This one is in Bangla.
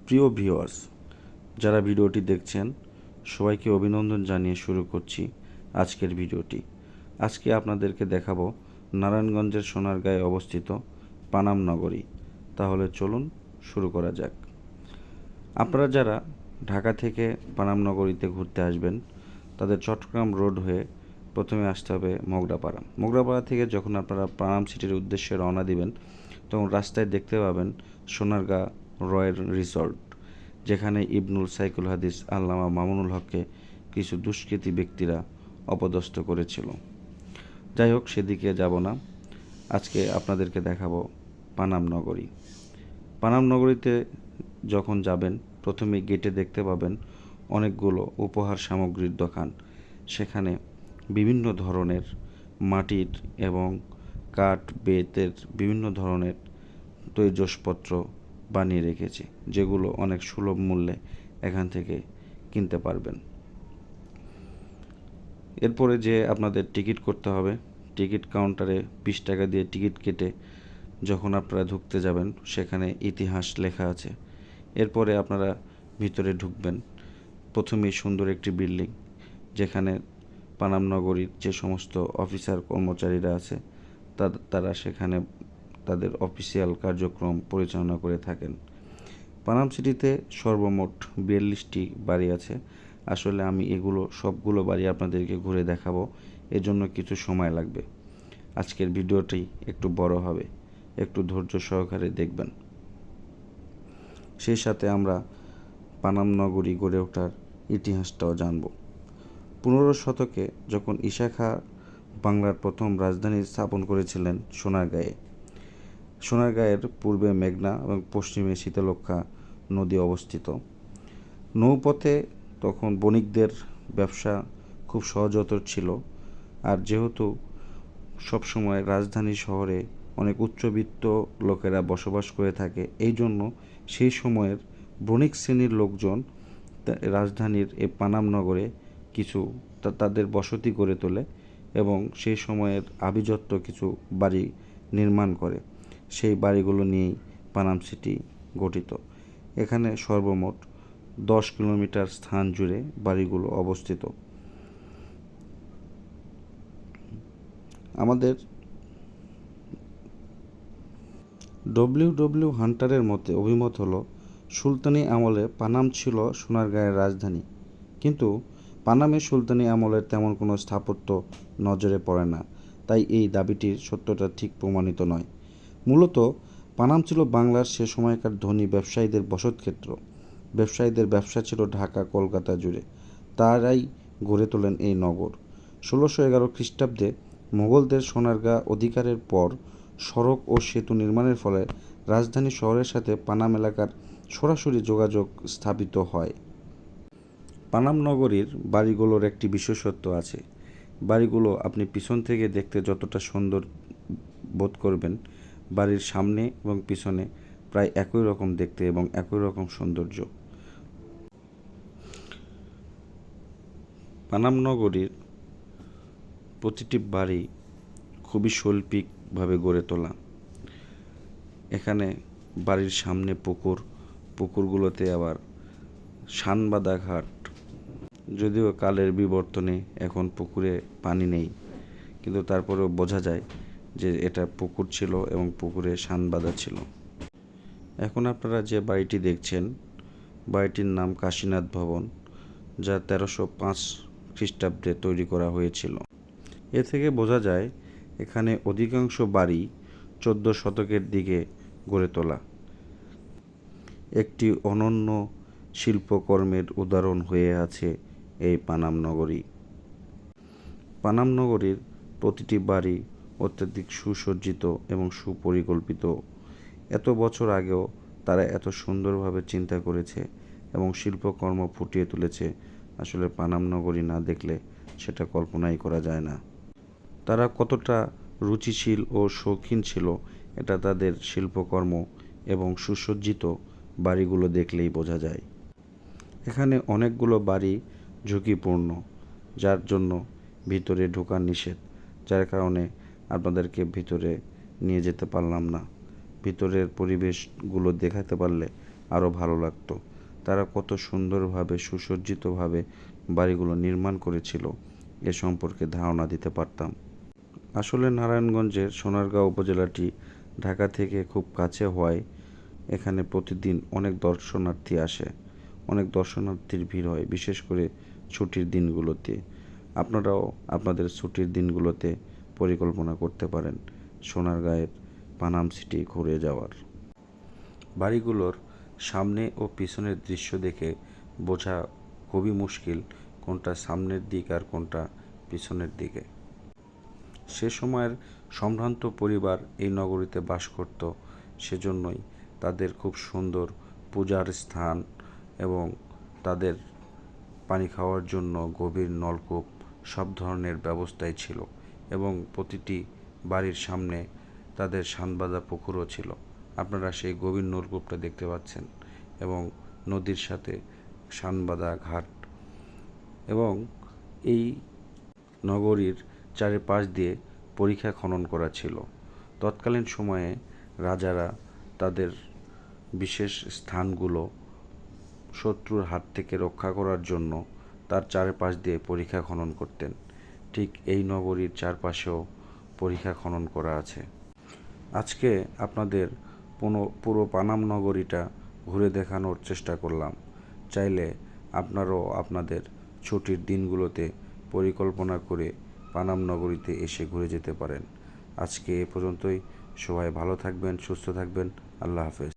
প্রিয় ভিউয়ার্স, যারা ভিডিওটি দেখছেন সবাইকে অভিনন্দন জানিয়ে শুরু করছি আজকের ভিডিওটি। আজকে আপনাদেরকে দেখাবো নারায়ণগঞ্জের সোনারগাঁয়ে অবস্থিত পানাম নগরী। তাহলে চলুন শুরু করা যাক। আপনারা যারা ঢাকা থেকে পানাম নগরীতে ঘুরতে আসবেন, তাদের চট্টগ্রাম রোড হয়ে প্রথমে আসতে হবে মোগরাপাড়া। মোগরাপাড়া থেকে যখন আপনারা পানাম সিটির উদ্দেশ্যে রওনা দিবেন, তখন রাস্তায় দেখতে পাবেন সোনারগাঁ রয়্যাল রিসর্ট, যেখানে ইবনুল সাইকুল হাদিস আল্লামা মামুনুল হককে কিছু দুষ্কৃতী ব্যক্তিরা অপদস্থ করেছিল। যাই হোক, সেদিকে যাব না। আজকে আপনাদেরকে দেখাবো পানাম নগরী। পানাম নগরীতে যখন যাবেন, প্রথমে গেটে দেখতে পাবেন অনেকগুলো উপহার সামগ্রীর দোকান। সেখানে বিভিন্ন ধরনের মাটির এবং কাঠ বেতের বিভিন্ন ধরনের তৈজসপত্র বানিয়ে রেখেছে, যেগুলো অনেক সুলভ মূল্যে এখান থেকে কিনতে পারবেন। এরপরে যে আপনাদের টিকিট করতে হবে, টিকিট কাউন্টারে 20 টাকা দিয়ে টিকিট কেটে যখন আপনারা ঢুকতে যাবেন, সেখানে ইতিহাস লেখা আছে। এরপরে আপনারা ভিতরে ঢুকবেন। প্রথমেই সুন্দর একটি বিল্ডিং, যেখানে পানাম নগরীর যে সমস্ত অফিসার কর্মচারীরা আছে তারা সেখানে তাদের অফিসিয়াল কার্যক্রম পরিচালনা করে থাকেন। পানাম সিটিতে সর্বমোট 42টি বাড়ি আছে। আসলে আমি সবগুলো বাড়ি আপনাদেরকে ঘুরে দেখাবো, এজন্য কিছু সময় লাগবে। আজকের ভিডিওটি একটু বড় হবে, একটু ধৈর্য সহকারে দেখবেন। সেই সাথে আমরা পানাম নগরী গড়ে ওঠার ইতিহাসটাও জানব। 15 শতকে যখন ঈশা খাঁ বাংলার প্রথম রাজধানী স্থাপন করেছিলেন সোনারগাঁয়ে। সোনারগাঁয়ের পূর্বে মেঘনা এবং পশ্চিমে শীতলক্ষ্যা নদী অবস্থিত। নৌপথে তখন বণিকদের ব্যবসা খুব সহজতর ছিল। আর যেহেতু সবসময় রাজধানী শহরে অনেক উচ্চবিত্ত লোকেরা বসবাস করে থাকে, এই জন্য সেই সময়ের বণিক শ্রেণীর লোকজন রাজধানীর এই পানাম নগরে কিছু তাদের বসতি গড়ে তোলে এবং সেই সময়ের আভিজাত্য কিছু বাড়ি নির্মাণ করে। সেই বাড়িগুলো নিয়েই পানাম সিটি গঠিত। এখানে সর্বমোট 10 কিলোমিটার স্থান জুড়ে বাড়িগুলো অবস্থিত। আমাদের ডব্লিউ হান্টারের মতে অভিমত হলো, সুলতানি আমলে পানাম ছিল সোনারগাঁয়ের রাজধানী, কিন্তু পানামে সুলতানি আমলের তেমন কোনো স্থাপত্য নজরে পড়ে না, তাই এই দাবিটির সত্যতা ঠিক প্রমাণিত নয়। মূলত পানাম ছিল বাংলার সে সময়কার ধনী ব্যবসায়ীদের বসতক্ষেত্র। ব্যবসায়ীদের ব্যবসা ছিল ঢাকা কলকাতা জুড়ে, তারাই গড়ে তোলেন এই নগর। 1611 খ্রিস্টাব্দে মোগলদের সোনারগাঁ অধিকারের পর সড়ক ও সেতু নির্মাণের ফলে রাজধানী শহরের সাথে পানাম এলাকার সরাসরি যোগাযোগ স্থাপিত হয়। পানাম নগরীর বাড়িগুলোর একটি বিশেষত্ব আছে। বাড়িগুলো আপনি পিছন থেকে দেখতে যতটা সুন্দর বোধ করবেন, বাড়ির সামনে এবং পিছনে প্রায় একই রকম দেখতে এবং একই রকম সৌন্দর্য। পানাম নগরীর প্রতিটি বাড়ি খুবই শৈল্পিকভাবে গড়ে তোলা। এখানে বাড়ির সামনে পুকুরগুলোতে আবার সানবাঁধা ঘাট। যদিও কালের বিবর্তনে এখন পুকুরে পানি নেই, কিন্তু তারপরেও বোঝা যায় যে এটা পুকুর ছিল এবং পুকুরে সানবাঁধা ছিল। এখন আপনারা যে বাড়িটি দেখছেন, বাড়িটির নাম কাশীনাথ ভবন, যা 1305 খ্রিস্টাব্দে তৈরি করা হয়েছিল। এ থেকে বোঝা যায় এখানে অধিকাংশ বাড়ি 14 শতকের দিকে গড়ে তোলা। একটি অনন্য শিল্পকর্মের উদাহরণ হয়ে আছে এই পানাম নগরী। পানাম নগরীর প্রতিটি বাড়ি অত্যধিক সুসজ্জিত এবং সুপরিকল্পিত। এত বছর আগেও তারা এত সুন্দরভাবে চিন্তা করেছে এবং শিল্পকর্ম ফুটিয়ে তুলেছে। আসলে পানাম নগরী না দেখলে সেটা কল্পনাই করা যায় না। তারা কতটা রুচিশীল ও শৌখিন ছিল, এটা তাদের শিল্পকর্ম এবং সুসজ্জিত বাড়িগুলো দেখলেই বোঝা যায়। এখানে অনেকগুলো বাড়ি ঝুঁকিপূর্ণ, যার জন্য ভিতরে ঢোকা নিষেধ, যার কারণে আপনাদেরকে ভিতরে নিয়ে যেতে পারলাম না। ভিতরের পরিবেশগুলো দেখাতে পারলে আরও ভালো লাগতো। তারা কত সুন্দরভাবে সুসজ্জিতভাবে বাড়িগুলো নির্মাণ করেছিল এ সম্পর্কে ধারণা দিতে পারতাম। আসলে নারায়ণগঞ্জের সোনারগাঁও উপজেলাটি ঢাকা থেকে খুব কাছে হওয়ায় এখানে প্রতিদিন অনেক দর্শনার্থী আসে, অনেক দর্শনার্থীর ভিড় হয়, বিশেষ করে ছুটির দিনগুলোতে। আপনারাও আপনাদের ছুটির দিনগুলোতে পরিকল্পনা করতে পারেন সোনারগাঁয়ের পানাম সিটি ঘুরে যাওয়ার। বাড়িগুলোর সামনে ও পিছনের দৃশ্য দেখে বোঝা খুবই মুশকিল কোনটা সামনের দিক আর কোনটা পিছনের দিকে। সে সময়ের সম্ভ্রান্ত পরিবার এই নগরীতে বাস করত, সেজন্যই তাদের খুব সুন্দর পূজার স্থান এবং তাদের পানি খাওয়ার জন্য গভীর নলকূপ সব ধরনের ব্যবস্থাই ছিল এবং প্রতিটি বাড়ির সামনে তাদের সানবাঁধা পুকুরও ছিল। আপনারা সেই গভীর নলকূপটা দেখতে পাচ্ছেন এবং নদীর সাথে সানবাঁধা ঘাট এবং এই নগরীর চারিপাশ দিয়ে পরিখা খনন করা ছিল। তৎকালীন সময়ে রাজারা তাদের বিশেষ স্থানগুলো শত্রুর হাত থেকে রক্ষা করার জন্য তার চারপাশ দিয়ে পরিখা খনন করতেন। ঠিক এই নগরীর চারপাশেও পরিখা খনন করা আছে। আজকে আপনাদের পুরো পানাম নগরীটা ঘুরে দেখানোর চেষ্টা করলাম। চাইলে আপনারাও আপনাদের ছুটির দিনগুলোতে পরিকল্পনা করে পানাম নগরীতে এসে ঘুরে যেতে পারেন। আজকে এ পর্যন্তই। সবাই ভালো থাকবেন, সুস্থ থাকবেন। আল্লাহ হাফেজ।